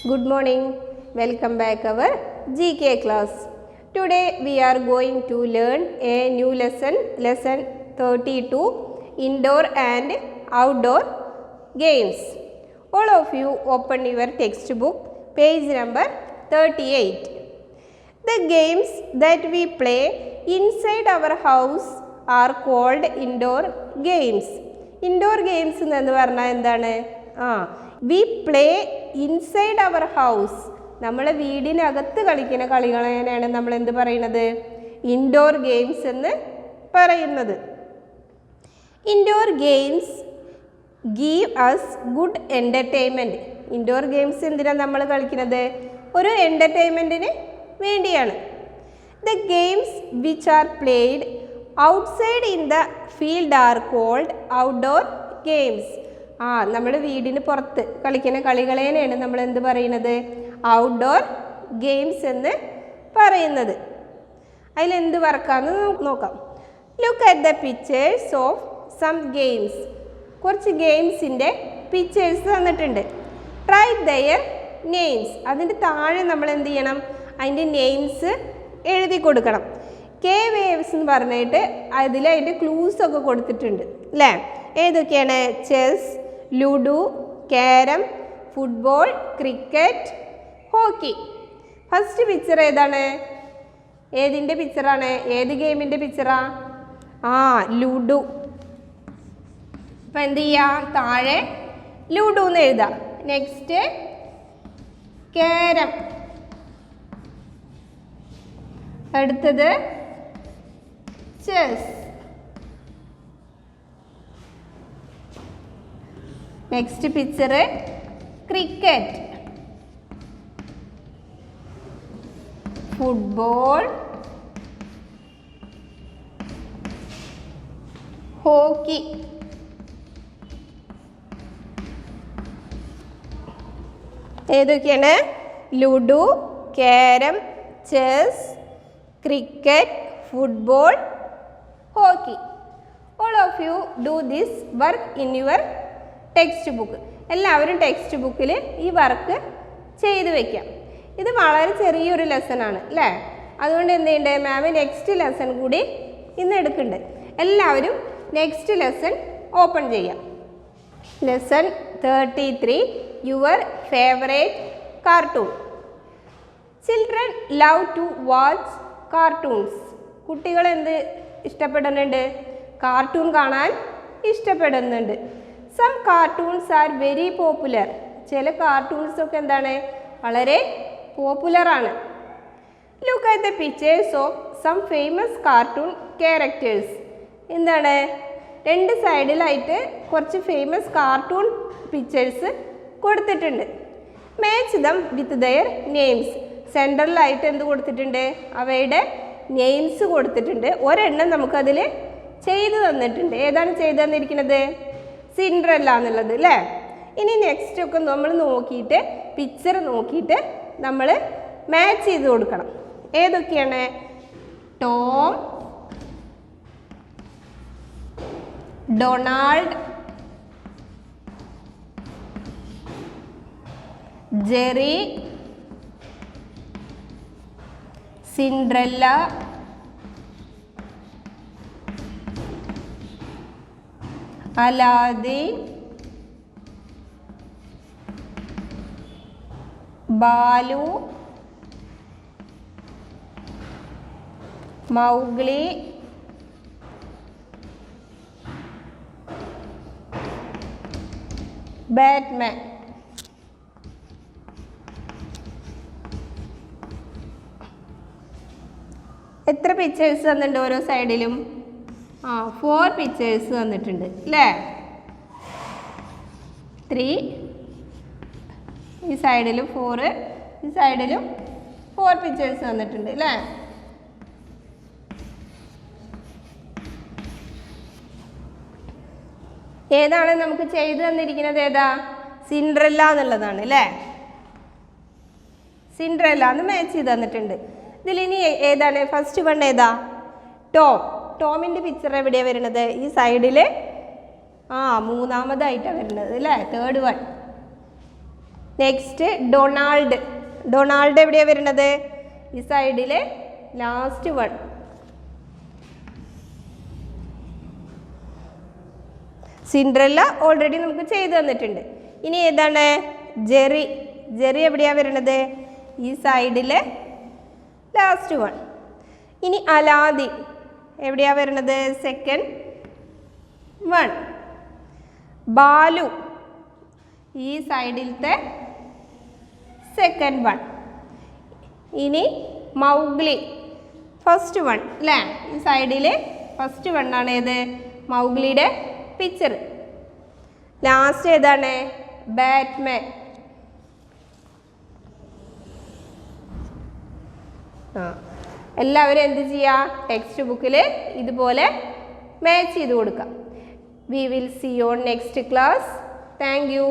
Good morning. Welcome back our GK class. Today we are going to learn a new lesson, lesson 32, indoor and outdoor games. All of you open your textbook, page number 38. The games that we play inside our house are called indoor games. Indoor games എന്ന് പറഞ്ഞാൽ എന്താണ്? We play inside our house. നമ്മളെ വീടിനകത്ത് കളിക്കുന്ന കളികളെയാണ് നമ്മൾ എന്ത് പറയുന്നത്? Indoor games എന്ന് പറയുന്നത്. Indoor games give us good entertainment. Indoor games എന്തിനാണ് നമ്മൾ കളിക്കുന്നത്? ഒരു എൻ്റർടൈൻമെൻറ്റിന് വേണ്ടിയാണ്. The games which are played outside in the field are called outdoor games. നമ്മുടെ വീടിന് പുറത്ത് കളിക്കുന്ന കളികളെയാണ് നമ്മൾ എന്ത് പറയുന്നത്? ഔട്ട്ഡോർ ഗെയിംസ് എന്ന് പറയുന്നത്. അതിലെന്ത് വർക്കാന്ന് നോക്കാം. Look at the pictures of some games. കുറച്ച് ഗെയിംസിൻ്റെ പിക്ചേഴ്സ് തന്നിട്ടുണ്ട്. Write their names. അതിൻ്റെ താഴെ നമ്മൾ എന്ത് ചെയ്യണം? അതിൻ്റെ നെയിംസ് എഴുതി കൊടുക്കണം. കെ വേവ്സ് എന്ന് പറഞ്ഞിട്ട് അതിൽ അതിൻ്റെ ക്ലൂസൊക്കെ കൊടുത്തിട്ടുണ്ട് അല്ലേ? ഏതൊക്കെയാണ്? Chess, ludo, carrom, football, cricket, hockey. First picture ഏതാണ്? ഏതിൻ്റെ പിക്ചറാണ്? ഏത് ഗെയിമിൻ്റെ പിക്ചറാ? ലുഡോ. അപ്പം എന്ത് ചെയ്യാം? താഴെ ലുഡോ എന്ന് എഴുതാം. Next carrom. അടുത്തത് chess. Next picture cricket, football, hockey. ഏതൊക്കെയാണ്? Ludo, carrom, chess, cricket, football, hockey. All of you do this work in your textbook. എല്ലാവരും ടെക്സ്റ്റ് ബുക്കിൽ ഈ വർക്ക് ചെയ്ത് വയ്ക്കാം. ഇത് വളരെ ചെറിയൊരു ലെസണാണ് അല്ലേ? അതുകൊണ്ട് എന്ത് ചെയ്യണ്ടേ? മാം നെക്സ്റ്റ് ലെസൺ കൂടി ഇന്ന് എടുക്കുന്നുണ്ട്. എല്ലാവരും നെക്സ്റ്റ് ലെസൺ ഓപ്പൺ ചെയ്യാം. Lesson 33, your favourite cartoon. Children love to watch cartoons. കുട്ടികൾ എന്ത് ഇഷ്ടപ്പെടുന്നുണ്ട്? കാർട്ടൂൺ കാണാൻ ഇഷ്ടപ്പെടുന്നുണ്ട്. Some cartoons are very popular. ചില കാർട്ടൂൺസൊക്കെ എന്താണ്? വളരെ പോപ്പുലറാണ്. Look at the pictures of some famous cartoon characters. എന്താണ്? രണ്ട് സൈഡിലായിട്ട് കുറച്ച് ഫേമസ് കാർട്ടൂൺ പിക്ചേഴ്സ് കൊടുത്തിട്ടുണ്ട്. Match them with their names. സെൻറ്ററിലായിട്ട് എന്ത് കൊടുത്തിട്ടുണ്ട്? അവയുടെ നെയിംസ് കൊടുത്തിട്ടുണ്ട്. ഒരെണ്ണം നമുക്കതിൽ ചെയ്തു തന്നിട്ടുണ്ട്. ഏതാണ് ചെയ്തു തന്നിരിക്കുന്നത്? സിൻഡ്രല്ല എന്നുള്ളത് അല്ലേ? ഇനി നെക്സ്റ്റ് ഒക്കെ നമ്മൾ നോക്കിയിട്ട് പിക്ചർ നോക്കിയിട്ട് നമ്മൾ മാച്ച് ചെയ്ത് കൊടുക്കണം. ഏതൊക്കെയാണ്? Tom, Donald, Jerry, Cinderella, Aladdin, Balu, Mowgli, Batman. എത്ര പിക്ചേഴ്സ് തന്നിട്ടുണ്ട് ഓരോ സൈഡിലും? 4 പിക്ചേഴ്സ് തന്നിട്ടുണ്ട് അല്ലേ? 3, ഈ സൈഡിലും 4, ഈ സൈഡിലും 4 പിക്ചേഴ്സ് തന്നിട്ടുണ്ട് അല്ലേ? ഏതാണ് നമുക്ക് ചെയ്തു തന്നിരിക്കുന്നത്? ഏതാ? സിൻഡ്രല്ല എന്നുള്ളതാണ് അല്ലേ? സിൻഡ്രല്ല എന്ന് മാച്ച് ചെയ്ത് തന്നിട്ടുണ്ട്. ഇതിലിനി ഏതാണ്? ഫസ്റ്റ് വൺ ഏതാ? ടോം. ടോമിൻ്റെ പിക്ചർ എവിടെയാണ് വരുന്നത്? ഈ സൈഡിൽ മൂന്നാമതായിട്ടാണ് വരുന്നത് അല്ലേ? Third one. Next Donald. Donald എവിടെയാണ് വരുന്നത്? ഈ സൈഡിലെ ലാസ്റ്റ് വൺ. സിൻഡ്രല്ല ഓൾറെഡി നമുക്ക് ചെയ്തു തന്നിട്ടുണ്ട്. ഇനി ഏതാണ്? ജെറി. ജെറി എവിടെയാണ് വരുന്നത്? ഈ സൈഡിലെ ലാസ്റ്റ് വൺ. ഇനി അലാദി എവിടെയാണ് വരുന്നത്? Second one. ബാലു ഈ സൈഡിലത്തെ സെക്കൻഡ് വൺ. ഇനി മൗഗ്ലി ഫസ്റ്റ് വൺ അല്ലേ? ഈ സൈഡിൽ ഫസ്റ്റ് വൺ ആണ് ഏത്? മൗഗ്ലിയുടെ പിക്ചർ. ലാസ്റ്റ് ഏതാണ്? ബാറ്റ്മാൻ. എല്ലാവരും എന്ത് ചെയ്യുക? ടെക്സ്റ്റ് ബുക്കിൽ ഇതുപോലെ മാച്ച് ചെയ്ത് കൊടുക്കാം. We will see you on next class. Thank you.